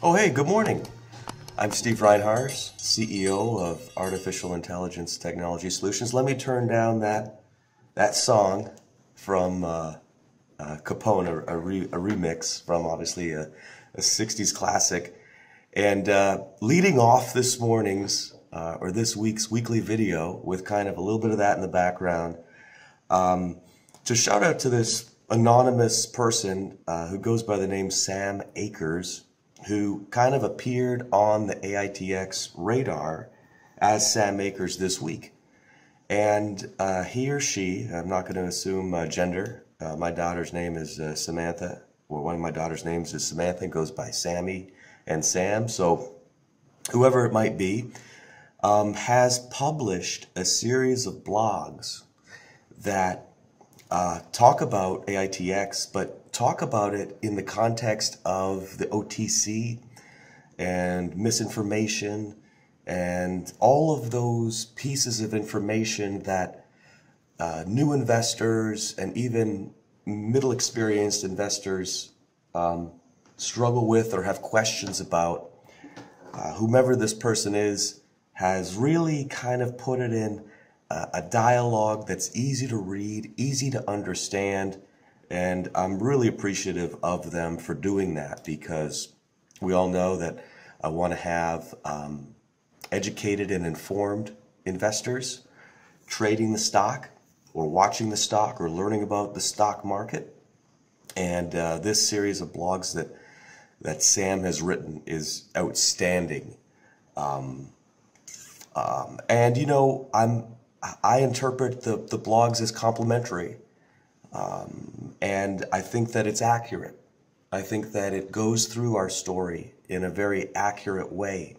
Oh, hey, good morning. I'm Steve Reinharz, CEO of Artificial Intelligence Technology Solutions. Let me turn down that song from Capone, a remix from obviously a 60s classic. And leading off this morning's or this week's weekly video with kind of a little bit of that in the background, to shout out to this anonymous person who goes by the name Sam Aker, who kind of appeared on the AITX radar as Sam Aker this week. And he or she, I'm not going to assume gender, my daughter's name is Samantha, or one of my daughter's names is Samantha, and goes by Sammy and Sam. So whoever it might be, has published a series of blogs that talk about AITX, but talk about it in the context of the OTC and misinformation and all of those pieces of information that new investors and even middle experienced investors struggle with or have questions about. Whomever this person is has really kind of put it in a dialogue that's easy to read, easy to understand, and I'm really appreciative of them for doing that, because we all know that I want to have educated and informed investors trading the stock or watching the stock or learning about the stock market. And this series of blogs that Sam has written is outstanding. And you know, I interpret the blogs as complimentary, and I think that it's accurate. I think that it goes through our story in a very accurate way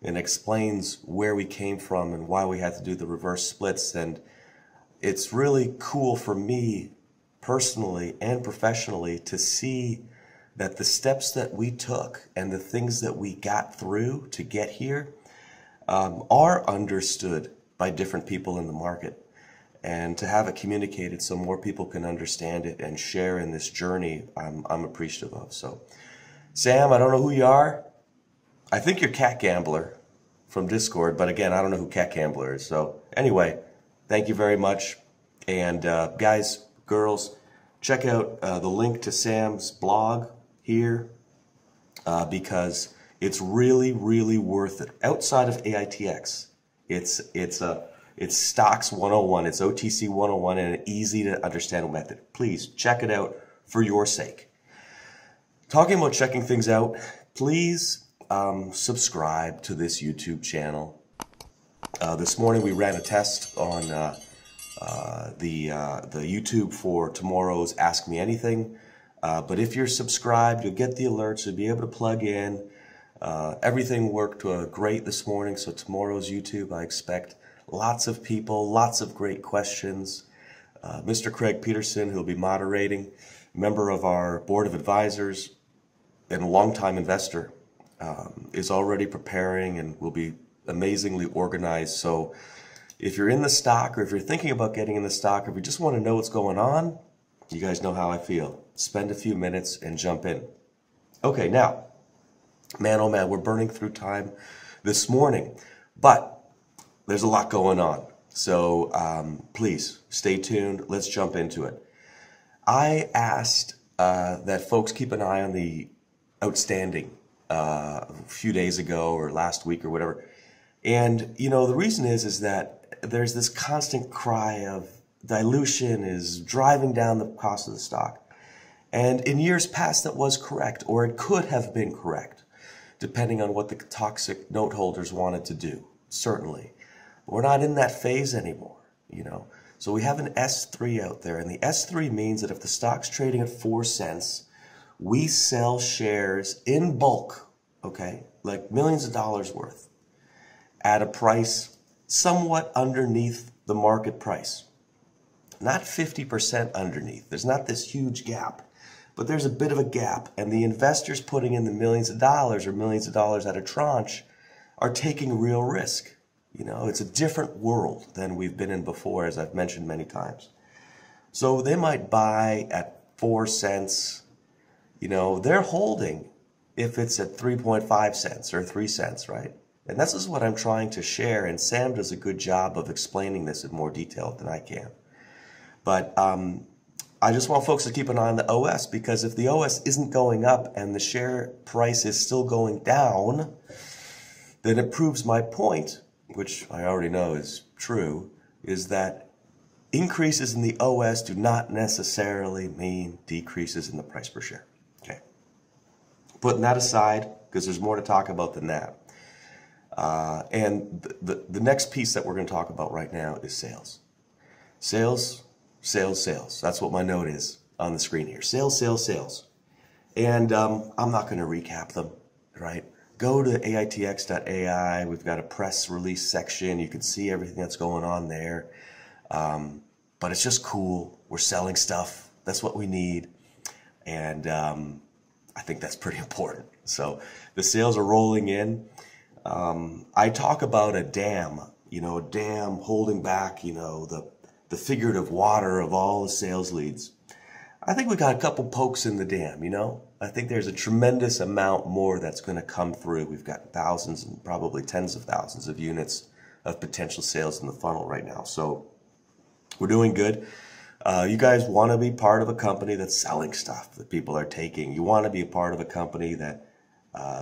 and explains where we came from and why we had to do the reverse splits. And it's really cool for me personally and professionally to see that the steps that we took and the things that we got through to get here are understood by different people in the market, and to have it communicated so more people can understand it and share in this journey, I'm appreciative of. So, Sam, I don't know who you are. I think you're Cat Gambler from Discord, but again, I don't know who Cat Gambler is. So anyway, thank you very much. And guys, girls, check out the link to Sam's blog here because it's really, really worth it. Outside of AITX, it's Stocks 101, it's OTC 101, and an easy to understand method. Please check it out for your sake. Talking about checking things out, please subscribe to this YouTube channel. This morning we ran a test on the YouTube for tomorrow's Ask Me Anything. But if you're subscribed, you'll get the alerts, you'll be able to plug in. Everything worked great this morning, so tomorrow's YouTube, I expect lots of people, lots of great questions. Mr. Craig Peterson, who'll be moderating, member of our board of advisors and a longtime investor, is already preparing and will be amazingly organized. So if you're in the stock, or if you're thinking about getting in the stock, or if you just want to know what's going on, you guys know how I feel. Spend a few minutes and jump in. Okay, now, man, oh man, we're burning through time this morning, but there's a lot going on. So please stay tuned. Let's jump into it. I asked that folks keep an eye on the outstanding a few days ago or last week or whatever. And, you know, the reason is that there's this constant cry of dilution is driving down the cost of the stock. And in years past, that was correct, or it could have been correct, depending on what the toxic note holders wanted to do, certainly. We're not in that phase anymore, you know. So we have an S3 out there, and the S3 means that if the stock's trading at 4 cents, we sell shares in bulk, okay, like millions of dollars worth, at a price somewhat underneath the market price. Not 50% underneath. There's not this huge gap, but there's a bit of a gap, and the investors putting in the millions of dollars or millions of dollars at a tranche are taking real risk. You know, it's a different world than we've been in before, as I've mentioned many times. So they might buy at 4 cents. You know, they're holding if it's at 3.5 cents or 3 cents, right? And this is what I'm trying to share, and Sam does a good job of explaining this in more detail than I can. But I just want folks to keep an eye on the OS, because if the OS isn't going up and the share price is still going down, then it proves my point, which I already know is true, is that increases in the OS do not necessarily mean decreases in the price per share. Okay. Putting that aside, because there's more to talk about than that. And the next piece that we're going to talk about right now is sales. Sales, sales, sales. That's what my note is on the screen here. Sales, sales, sales. And I'm not going to recap them, right? Go to AITX.ai. We've got a press release section. You can see everything that's going on there. But it's just cool. We're selling stuff. That's what we need. And I think that's pretty important. So the sales are rolling in. I talk about a dam, a dam holding back, the figurative water of all the sales leads. I think we got a couple pokes in the dam, I think there's a tremendous amount more that's going to come through. We've got thousands and probably tens of thousands of units of potential sales in the funnel right now. So we're doing good. You guys want to be part of a company that's selling stuff that people are taking. You want to be a part of a company that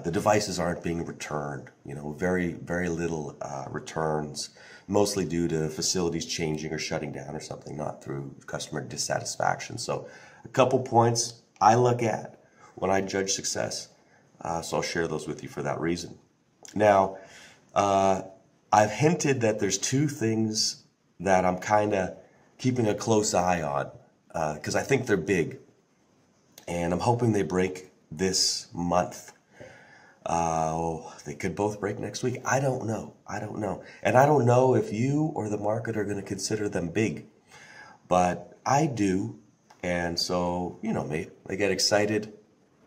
the devices aren't being returned, very, very little returns, mostly due to facilities changing or shutting down or something, not through customer dissatisfaction. So a couple points I look at when I judge success. So I'll share those with you for that reason. Now, I've hinted that there's two things that I'm kind of keeping a close eye on because I think they're big. And I'm hoping they break this month. They could both break next week. I don't know. And I don't know if you or the market are going to consider them big. But I do. And so, me, I get excited.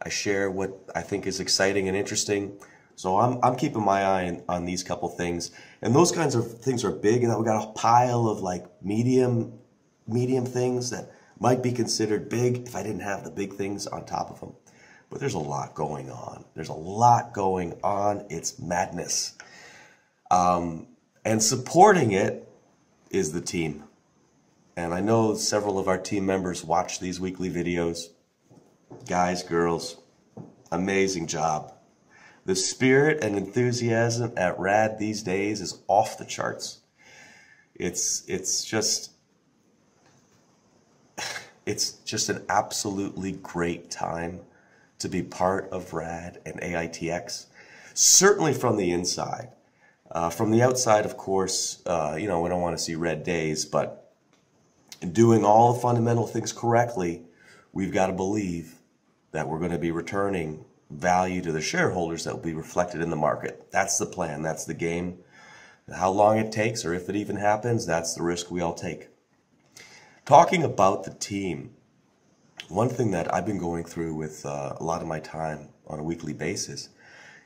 I share what I think is exciting and interesting. So I'm keeping my eye on these couple things. And those kinds of things are big. And then we got a pile of like medium things that might be considered big if I didn't have the big things on top of them. But there's a lot going on. It's madness. And supporting it is the team. And I know several of our team members watch these weekly videos. Guys, girls, amazing job. The spirit and enthusiasm at RAD these days is off the charts. It's just an absolutely great time to be part of RAD and AITX, certainly from the inside. From the outside, of course, we don't want to see red days, but in doing all the fundamental things correctly, we've got to believe that we're going to be returning value to the shareholders that will be reflected in the market. That's the plan. That's the game. How long it takes, or if it even happens, that's the risk we all take. Talking about the team, one thing that I've been going through with a lot of my time on a weekly basis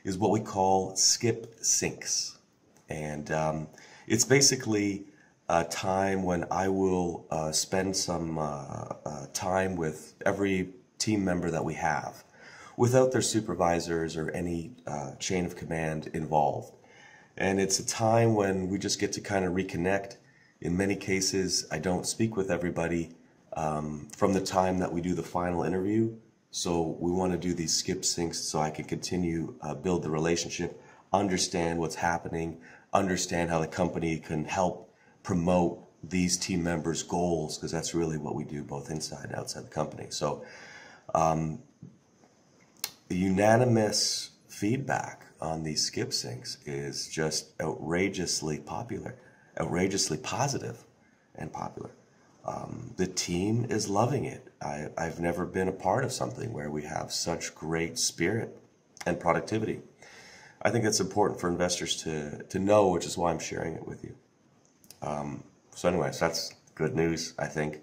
is what we call skip syncs. And it's basically a time when I will spend some time with every team member that we have without their supervisors or any chain of command involved. And it's a time when we just get to kind of reconnect. In many cases, I don't speak with everybody from the time that we do the final interview. So we want to do these skip syncs so I can continue build the relationship, understand what's happening, understand how the company can help promote these team members' goals, because that's really what we do both inside and outside the company. So the unanimous feedback on these skip syncs is just outrageously popular, outrageously positive and popular. The team is loving it. I've never been a part of something where we have such great spirit and productivity. I think that's important for investors to know, which is why I'm sharing it with you. So anyways, that's good news, I think.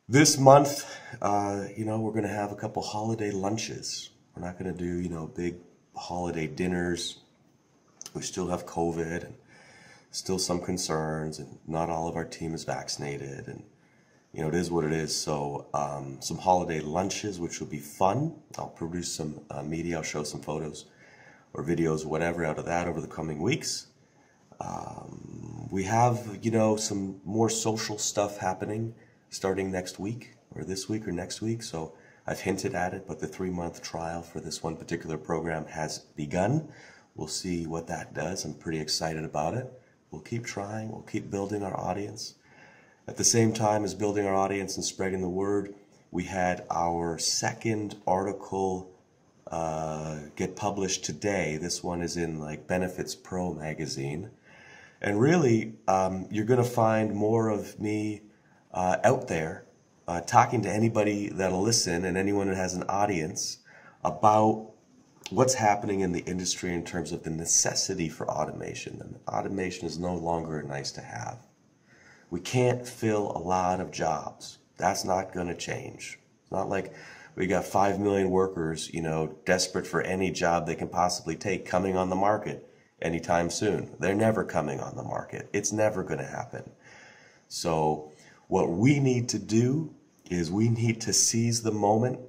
This month, we're going to have a couple holiday lunches. We're not going to do, big holiday dinners. We still have COVID and still some concerns, and not all of our team is vaccinated. And you know, it is what it is. So some holiday lunches, which will be fun. I'll produce some media. I'll show some photos or videos, whatever, out of that over the coming weeks. We have, you know, some more social stuff happening starting next week, or this week or next week. So I've hinted at it, but the 3-month trial for this one particular program has begun. We'll see what that does. I'm pretty excited about it. We'll keep trying. We'll keep building our audience. At the same time as building our audience and spreading the word, we had our second article get published today. This one is in like Benefits Pro magazine. And really, you're going to find more of me out there talking to anybody that'll listen and anyone that has an audience about what's happening in the industry in terms of the necessity for automation. And automation is no longer a nice to have. We can't fill a lot of jobs. That's not going to change. It's not like we got 5 million workers, you know, desperate for any job they can possibly take coming on the market anytime soon. They're never coming on the market. It's never going to happen. So what we need to do is we need to seize the moment,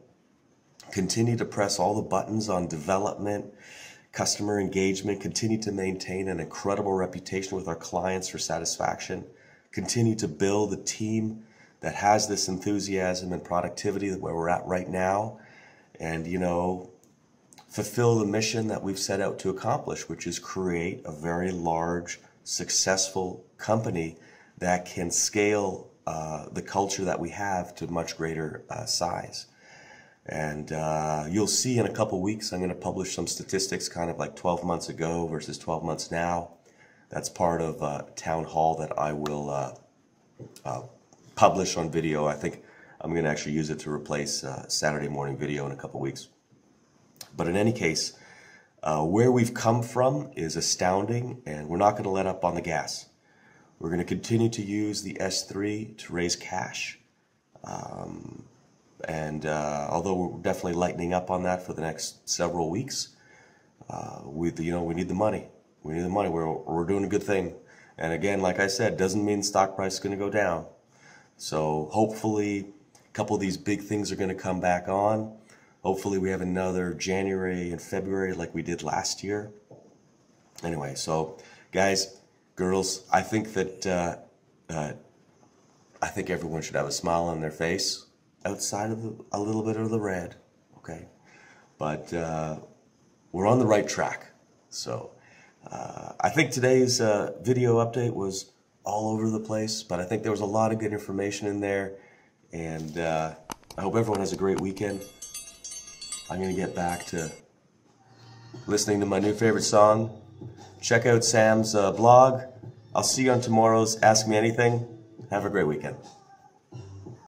continue to press all the buttons on development, customer engagement, continue to maintain an incredible reputation with our clients for satisfaction, continue to build a team that has this enthusiasm and productivity where we're at right now, and, you know, fulfill the mission that we've set out to accomplish, which is create a very large, successful company that can scale the culture that we have to much greater size. And you'll see in a couple weeks, I'm going to publish some statistics kind of like 12 months ago versus 12 months now. That's part of a town hall that I will publish on video. I think I'm going to actually use it to replace Saturday morning video in a couple weeks. But in any case, where we've come from is astounding, and we're not going to let up on the gas. We're going to continue to use the S3 to raise cash. Although we're definitely lightening up on that for the next several weeks, we need the money. We need the money. We're doing a good thing. And again, like I said, doesn't mean stock price is going to go down. So hopefully a couple of these big things are going to come back on. Hopefully we have another January and February like we did last year. Anyway, so guys, girls, I think that I think everyone should have a smile on their face outside of a little bit of the red, okay? But we're on the right track. So I think today's video update was all over the place, but I think there was a lot of good information in there, and I hope everyone has a great weekend. I'm going to get back to listening to my new favorite song. Check out Sam's blog. I'll see you on tomorrow's Ask Me Anything. Have a great weekend.